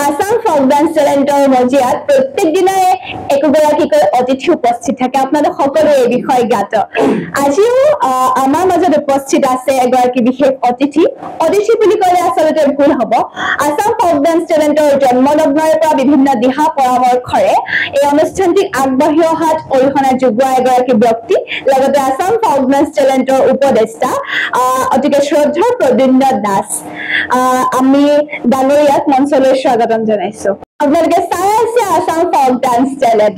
আসাম ফক dance টেলেণ্টৰ মজিয়াত প্ৰত্যেক দিনাই একোগৰাকীকৈ অতিথি উপস্থিত থাকে আপোনালোক সকলোৱে এই বিষয়ে জ্ঞাত আজিও আমাৰ মাজত উপস্থিত আছে এগৰাকী বিশেষ অতিথি বুলি ক'লে আচলতে ভুল হ'ব আসাম ফক ডান্স টেলেণ্টৰ জন্মলগ্নৰ পৰা বিভিন্ন দিহা পৰামৰ্শৰে এই অনুষ্ঠানটিক আগবাঢ়ি অহাত অৰিহণা যোগোৱা এগৰাকী ব্যক্তি লগতে আসাম ফক ডান্স টেলেণ্টৰ উপদেষ্টা অতিকে শ্ৰদ্ধা প্ৰদ্যুন্ন দাস আমি ডাঙৰীয়াক মঞ্চলৈ স্বাগতম জনাইছো আপোনালোকে চাই আছে আসাম ফক ডান্স টেলেণ্ট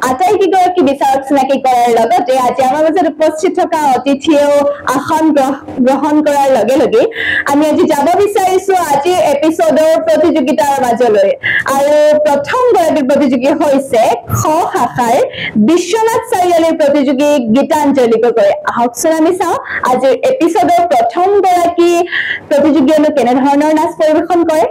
আটাইকেইগৰাকী বিচাৰক চিনাকি কৰাৰ লগতে আজি আমাৰ মাজত উপস্থিত থকা অতিথিয়েও আসন গ্ৰহণ কৰাৰ লগে লগে আমি আজি যাব বিচাৰিছো আজিৰ এপিছডৰ প্ৰতিযোগিতাৰ মাজলৈ আৰু প্ৰথমগৰাকী প্ৰতিযোগী হৈছে খ শাখাৰ বিশ্বনাথ চাৰিআলিৰ প্ৰতিযোগী গীতাঞ্জলি গগৈ আহকচোন আমি চাওঁ আজিৰ এপিছডৰ প্ৰথমগৰাকী প্ৰতিযোগীয়েনো কেনেধৰণৰ নাচ পৰিৱেশন কৰে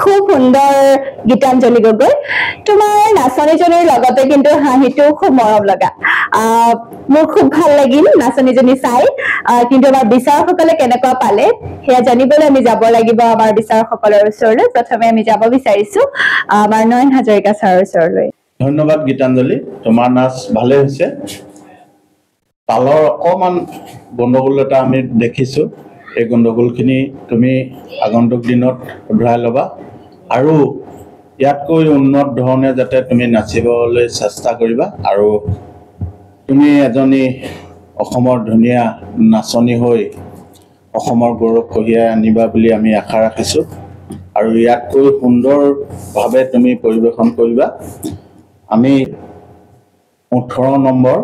খুব সুন্দৰ গীতাঞ্জলি গগৈ তোমাৰ নাচনীজনীৰ লগতে কিন্তু হাঁহিটো খুব মৰম লগা মোৰ খুব ভাল লাগিল নাচনীজনী চাই কিন্তু আমাৰ বিচাৰকসকলে কেনেকুৱা পালে সেয়া জানিবলৈ আমি যাব লাগিব আমাৰ বিচাৰকসকলৰ ওচৰলৈ প্ৰথমে আমি যাব বিচাৰিছো আমাৰ নয়ন হাজৰিকা ছাৰৰ ওচৰলৈ ধন্যবাদ গীতাঞ্জলি তোমাৰ নাচ ভালে হৈছে তালৰ অকমান গণ্ডগোল এটা আমি দেখিছো এই গণ্ডগোলখিনি তুমি আগন্তুক দিনত শুধৰাই ল'বা আৰু ইয়াতকৈ উন্নত ধৰণে যাতে তুমি নাচিবলৈ চেষ্টা কৰিবা আৰু তুমি এজনী অসমৰ ধুনীয়া নাচনী হৈ অসমৰ গৌৰৱ কঢ়িয়াই আনিবা বুলি আমি আশা ৰাখিছোঁ আৰু ইয়াতকৈ সুন্দৰভাৱে তুমি পৰিৱেশন কৰিবা আমি 18 নম্বৰ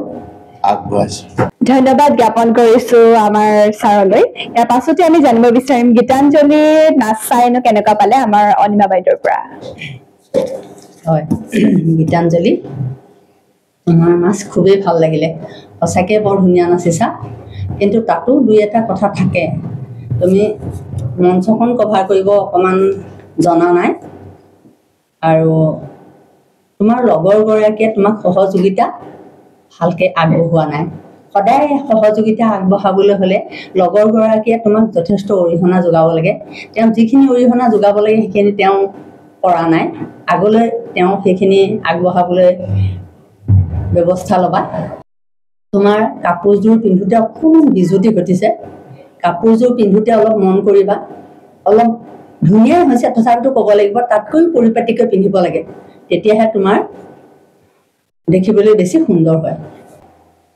আগবঢ়াইছোঁ ধন্যবাদ জ্ঞাপন কৰিছো আমাৰ ছাৰলৈ ইয়াৰ পাছতে আমি জানিব বিচাৰিম গীতাঞ্জলিৰ নাচ চাইনো কেনেকুৱা পালে আমাৰ অনিমা বাইদেউৰ পৰা হয় গীতাঞ্জলি তোমাৰ নাচ খুবেই ভাল লাগিলে সঁচাকৈ বৰ ধুনীয়া নাচিছা কিন্তু তাতো দুই এটা কথা থাকে তুমি মঞ্চখন কভাৰ কৰিব অকণমান জনা নাই আৰু তোমাৰ লগৰগৰাকীয়ে তোমাক সহযোগিতা ভালকৈ আগবঢ়োৱা নাই সদায় সহযোগিতা আগবঢ়াবলৈ হ'লে লগৰগৰাকীয়ে তোমাক যথেষ্ট অৰিহণা যোগাব লাগে তেওঁ যিখিনি অৰিহণা যোগাব লাগে সেইখিনি তেওঁ কৰা নাই আগলৈ তেওঁ সেইখিনি আগবঢ়াবলৈ ব্যৱস্থা ল'বা তোমাৰ কাপোৰযোৰ পিন্ধোতে অকণমান বিজুতি ঘটিছে কাপোৰযোৰ পিন্ধোতে অলপ মন কৰিবা অলপ ধুনীয়াই হৈছে তথাপিতো ক'ব লাগিব তাতকৈ পৰিপাটিকৈ পিন্ধিব লাগে তেতিয়াহে তোমাৰ দেখিবলৈ বেছি সুন্দৰ হয়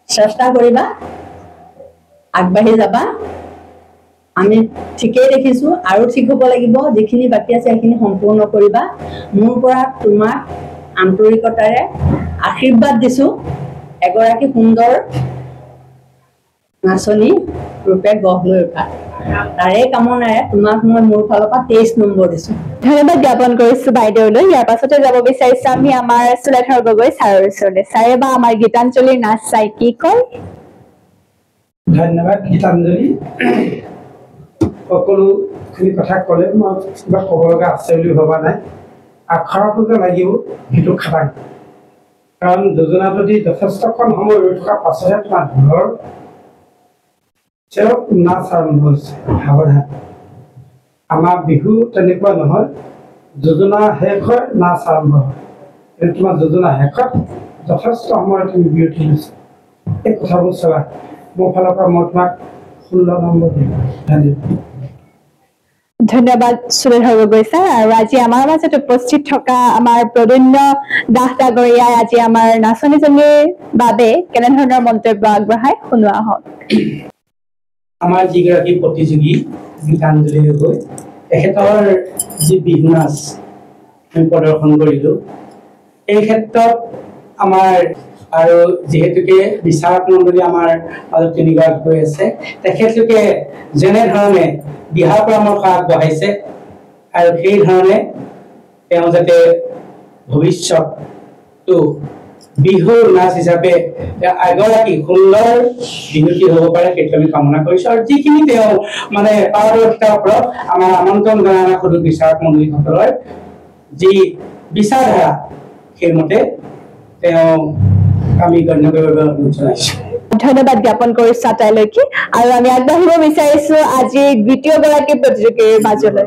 চেষ্টা কৰিবা আগবাঢ়ি যাবা আমি ঠিকেই দেখিছোঁ আৰু ঠিক হ'ব লাগিব যিখিনি বাকী আছে সেইখিনি সম্পূৰ্ণ কৰিবা মোৰ পৰা তোমাক আন্তৰিকতাৰে আশীৰ্বাদ দিছোঁ এগৰাকী সুন্দৰ নাচনী ৰূপে গঢ় লৈ উঠা তাৰে কামনাৰে তোমাক মই মোৰ ফালৰ পৰা 23 নম্বৰ দিছোঁ ধন্যবাদ জ্ঞাপন কৰিছো বাইদেউলৈ ইয়াৰ পাছতে যাব বিচাৰিছো আমি আমাৰ সুলেখাৰ গগৈ ছাৰৰ ওচৰলৈ ছাৰে বা আমাৰ গীতাঞ্জলিৰ নাচ চাই কি কয় ধন্যবাদ গীতাঞ্জলি সকলোখিনি কথা ক'লে মই কিবা ক'ব লগা আছে বুলি ভবা নাই আখৰটো যে লাগিব সেইটো খাটাং কাৰণ যোজনা যদি যথেষ্টকণ সময় ৰৈ থকা পাছতহে তোমাৰ ঘৰৰ নাচ আৰম্ভ হৈছে সাৱধান আমাৰ বিহু তেনেকুৱা নহয় যোজনা শেষ হয় নাচ আৰম্ভ হয় কিন্তু তোমাৰ যোজনা শেষত যথেষ্ট সময় তুমি বিৰতি লৈছা এই কথাবোৰ চাবা মোৰ ফালৰ পৰা মই তোমাক 16 নম্বৰ দিম ধন্যবাদ সুলেখাৰ গগৈ ছাৰ আৰু আজি আমাৰ মাজত উপস্থিত থকা আমাৰ প্ৰদন্য দাস ডাঙৰীয়াই আজি আমাৰ নাচনীজনীৰ বাবে কেনেধৰণৰ মন্তব্য আগবঢ়ায় শুনোৱা হওক আমাৰ যিগৰাকী প্ৰতিযোগী গীতাঞ্জলি গগৈ তেখেতৰ যি বিহু নাচ আমি প্ৰদৰ্শন কৰিলোঁ এই ক্ষেত্ৰত আমাৰ আৰু যিহেতুকে বিচাৰক মণ্ডলী আমাৰ মাজত তিনিগৰাকী আছে তেখেতলোকে যেনেধৰণে দিহা পৰামৰ্শ আগবঢ়াইছে আৰু সেই ধৰণে তেওঁ যাতে ভৱিষ্যতটো বিহু নাচ হিচাপে এগৰাকী সুন্দৰ বিহুতী হ'ব পাৰে সেইটো আমি কামনা কৰিছোঁ আৰু যিখিনি তেওঁ মানে পাৰদৰ্শিতাৰ ওপৰত আমাৰ আমন্ত্ৰণ জনাই সুধু বিচাৰক মণ্ডলীসকলৰ যি বিচাৰধাৰা সেইমতে তেওঁ আমি গণ্য কৰিব অনুৰোধ জনাইছোঁ ধন্যবাদ জ্ঞাপন কৰিছো আটাইলৈকে আৰু আমি আগবাঢ়িব বিচাৰিছো আজি দ্বিতীয়গৰাকী প্ৰতিযোগীৰ মাজলৈ